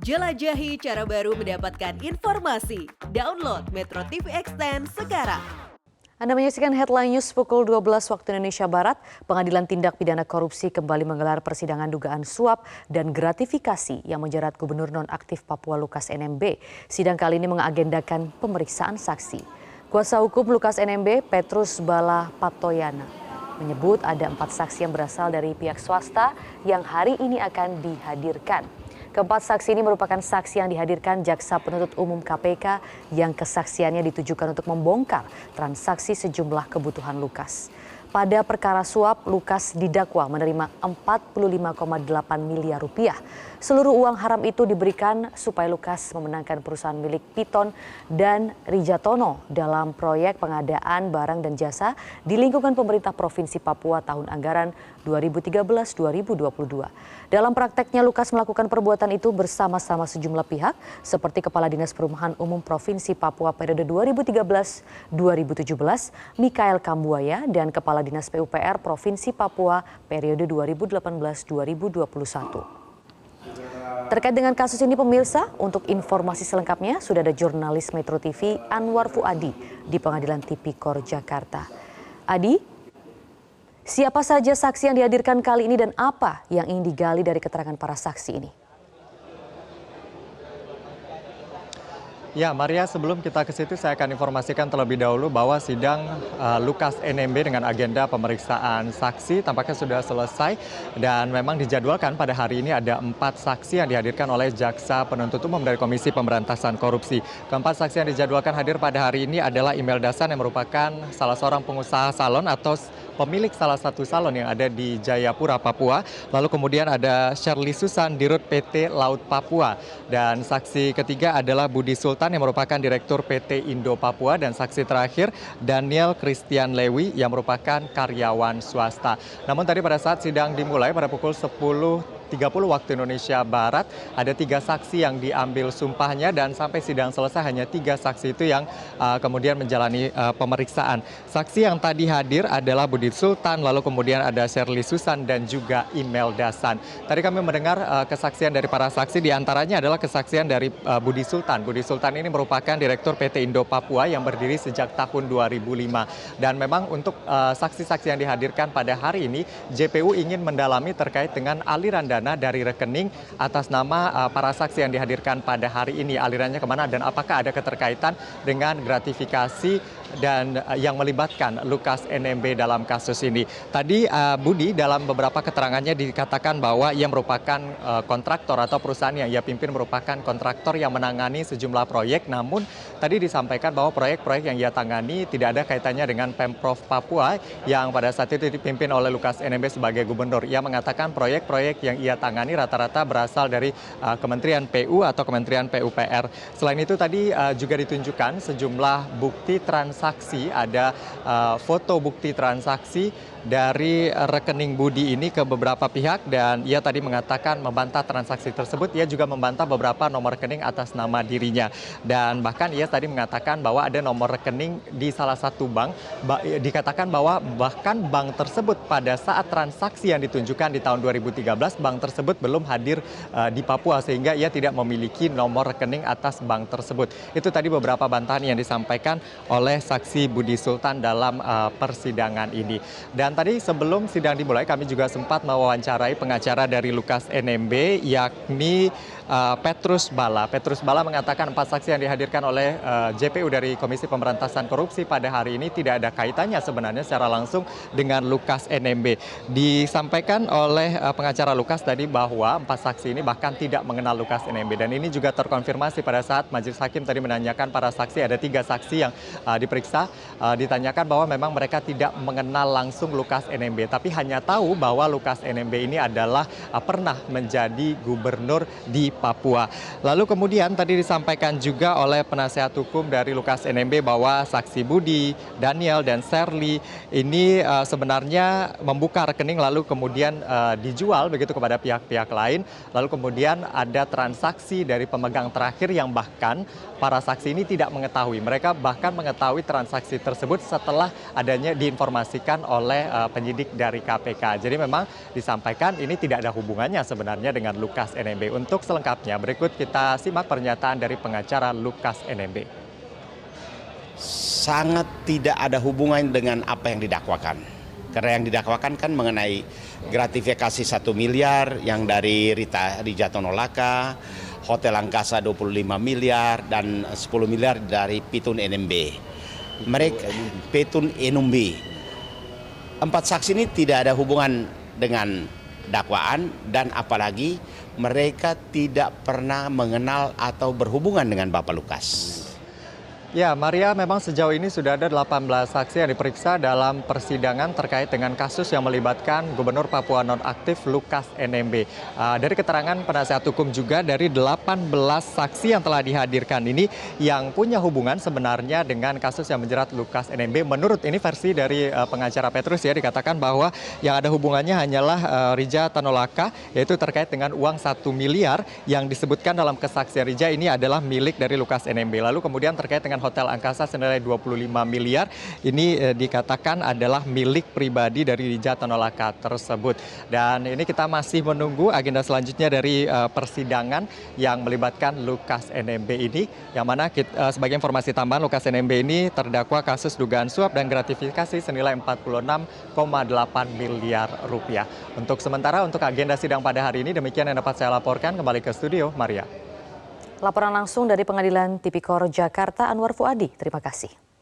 Jelajahi cara baru mendapatkan informasi. Download Metro TV Extend sekarang. Anda menyaksikan Headline News pukul 12 waktu Indonesia Barat. Pengadilan Tindak Pidana Korupsi kembali menggelar persidangan dugaan suap dan gratifikasi yang menjerat Gubernur Nonaktif Papua Lukas NMB. Sidang kali ini mengagendakan pemeriksaan saksi. Kuasa hukum Lukas NMB, Petrus Bala Patoyana, menyebut ada 4 saksi yang berasal dari pihak swasta yang hari ini akan dihadirkan. Keempat saksi ini merupakan saksi yang dihadirkan Jaksa Penuntut Umum KPK yang kesaksiannya ditujukan untuk membongkar transaksi sejumlah kebutuhan Lukas. Pada perkara suap, Lukas didakwa menerima 45,8 miliar rupiah. Seluruh uang haram itu diberikan supaya Lukas memenangkan perusahaan milik Piton dan Rijatono dalam proyek pengadaan barang dan jasa di lingkungan pemerintah Provinsi Papua tahun anggaran 2013-2022. Dalam prakteknya, Lukas melakukan perbuatan itu bersama-sama sejumlah pihak seperti Kepala Dinas Perumahan Umum Provinsi Papua periode 2013-2017, Mikael Kambuaya, dan Kepala Dinas PUPR Provinsi Papua periode 2018-2021. Terkait dengan kasus ini pemirsa, untuk informasi selengkapnya sudah ada jurnalis Metro TV Anwar Fuadi di Pengadilan Tipikor Jakarta. Adi, siapa saja saksi yang dihadirkan kali ini dan apa yang ingin digali dari keterangan para saksi ini? Ya, Maria, sebelum kita ke situ saya akan informasikan terlebih dahulu bahwa sidang Lukas NMB dengan agenda pemeriksaan saksi tampaknya sudah selesai dan memang dijadwalkan pada hari ini ada 4 saksi yang dihadirkan oleh Jaksa Penuntut Umum dari Komisi Pemberantasan Korupsi. Keempat saksi yang dijadwalkan hadir pada hari ini adalah Imel Dasan yang merupakan salah seorang pengusaha salon atau pemilik salah satu salon yang ada di Jayapura, Papua. Lalu kemudian ada Shirley Susan, Dirut PT Laut Papua. Dan saksi ketiga adalah Budi Sultan yang merupakan Direktur PT Indo Papua. Dan saksi terakhir Daniel Christian Lewi yang merupakan karyawan swasta. Namun tadi pada saat sidang dimulai pada pukul 10.30 waktu Indonesia Barat, ada 3 saksi yang diambil sumpahnya dan sampai sidang selesai hanya 3 saksi itu yang kemudian menjalani pemeriksaan. Saksi yang tadi hadir adalah Budi Sultan, lalu kemudian ada Shirley Susan dan juga Imel Dasan. Tadi kami mendengar kesaksian dari para saksi, diantaranya adalah kesaksian dari Budi Sultan. Budi Sultan ini merupakan Direktur PT Indo Papua yang berdiri sejak tahun 2005. Dan memang untuk saksi-saksi yang dihadirkan pada hari ini, JPU ingin mendalami terkait dengan aliran dana dari rekening atas nama para saksi yang dihadirkan pada hari ini. Alirannya kemana dan apakah ada keterkaitan dengan gratifikasi dan yang melibatkan Lukas NMB dalam kasus ini. Tadi Budi dalam beberapa keterangannya dikatakan bahwa ia merupakan kontraktor atau perusahaan yang ia pimpin merupakan kontraktor yang menangani sejumlah proyek. Namun tadi disampaikan bahwa proyek-proyek yang ia tangani tidak ada kaitannya dengan Pemprov Papua yang pada saat itu dipimpin oleh Lukas NMB sebagai gubernur. Ia mengatakan proyek-proyek yang ia tangani rata-rata berasal dari Kementerian PU atau Kementerian PUPR. Selain itu tadi juga ditunjukkan sejumlah bukti transaksi, ada foto bukti transaksi dari rekening Budi ini ke beberapa pihak dan ia tadi mengatakan membantah transaksi tersebut. Ia juga membantah beberapa nomor rekening atas nama dirinya dan bahkan ia tadi mengatakan bahwa ada nomor rekening di salah satu bank. Dikatakan bahwa bahkan bank tersebut pada saat transaksi yang ditunjukkan di tahun 2013 bank tersebut belum hadir di Papua sehingga ia tidak memiliki nomor rekening atas bank tersebut. Itu tadi beberapa bantahan yang disampaikan oleh saksi Budi Sultan dalam persidangan ini. Dan tadi sebelum sidang dimulai kami juga sempat mewawancarai pengacara dari Lukas NMB yakni Petrus Bala. Petrus Bala mengatakan 4 saksi yang dihadirkan oleh JPU dari Komisi Pemberantasan Korupsi pada hari ini tidak ada kaitannya sebenarnya secara langsung dengan Lukas NMB. Disampaikan oleh pengacara Lukas tadi bahwa 4 saksi ini bahkan tidak mengenal Lukas NMB dan ini juga terkonfirmasi pada saat majelis hakim tadi menanyakan para saksi, ada 3 saksi yang diperiksa, ditanyakan bahwa memang mereka tidak mengenal langsung Lukas NMB tapi hanya tahu bahwa Lukas NMB ini adalah pernah menjadi gubernur di Papua. Lalu kemudian tadi disampaikan juga oleh penasihat hukum dari Lukas NMB bahwa saksi Budi, Daniel, dan Shirley ini sebenarnya membuka rekening lalu kemudian dijual begitu kepada pihak-pihak lain. Lalu kemudian ada transaksi dari pemegang terakhir yang bahkan para saksi ini tidak mengetahui. Mereka bahkan mengetahui transaksi tersebut setelah adanya diinformasikan oleh penyidik dari KPK. Jadi memang disampaikan ini tidak ada hubungannya sebenarnya dengan Lukas NMB. Untuk selengkapnya berikut kita simak pernyataan dari pengacara Lukas NMB. Sangat tidak ada hubungan dengan apa yang didakwakan. Karena yang didakwakan kan mengenai gratifikasi 1 miliar yang dari Rija Tonolaka, Hotel Angkasa 25 miliar, dan 10 miliar dari Petun NMB. Mereka Petun NMB. 4 saksi ini tidak ada hubungan dengan dakwaan dan apalagi mereka tidak pernah mengenal atau berhubungan dengan Bapak Lukas. Ya, Maria, memang sejauh ini sudah ada 18 saksi yang diperiksa dalam persidangan terkait dengan kasus yang melibatkan Gubernur Papua Nonaktif Lukas NMB. Dari keterangan penasihat hukum juga dari 18 saksi yang telah dihadirkan ini yang punya hubungan sebenarnya dengan kasus yang menjerat Lukas NMB. Menurut ini versi dari pengacara Petrus ya, dikatakan bahwa yang ada hubungannya hanyalah Rija Tanolaka, yaitu terkait dengan uang 1 miliar yang disebutkan dalam kesaksian Rija ini adalah milik dari Lukas NMB. Lalu kemudian terkait dengan Hotel Angkasa senilai 25 miliar ini dikatakan adalah milik pribadi dari Rija Tanolaka tersebut. Dan ini kita masih menunggu agenda selanjutnya dari persidangan yang melibatkan Lukas NMB ini, yang mana sebagai informasi tambahan Lukas NMB ini terdakwa kasus dugaan suap dan gratifikasi senilai 46,8 miliar rupiah. Untuk sementara untuk agenda sidang pada hari ini demikian yang dapat saya laporkan. Kembali ke studio, Maria. Laporan langsung dari Pengadilan Tipikor Jakarta, Anwar Fuadi. Terima kasih.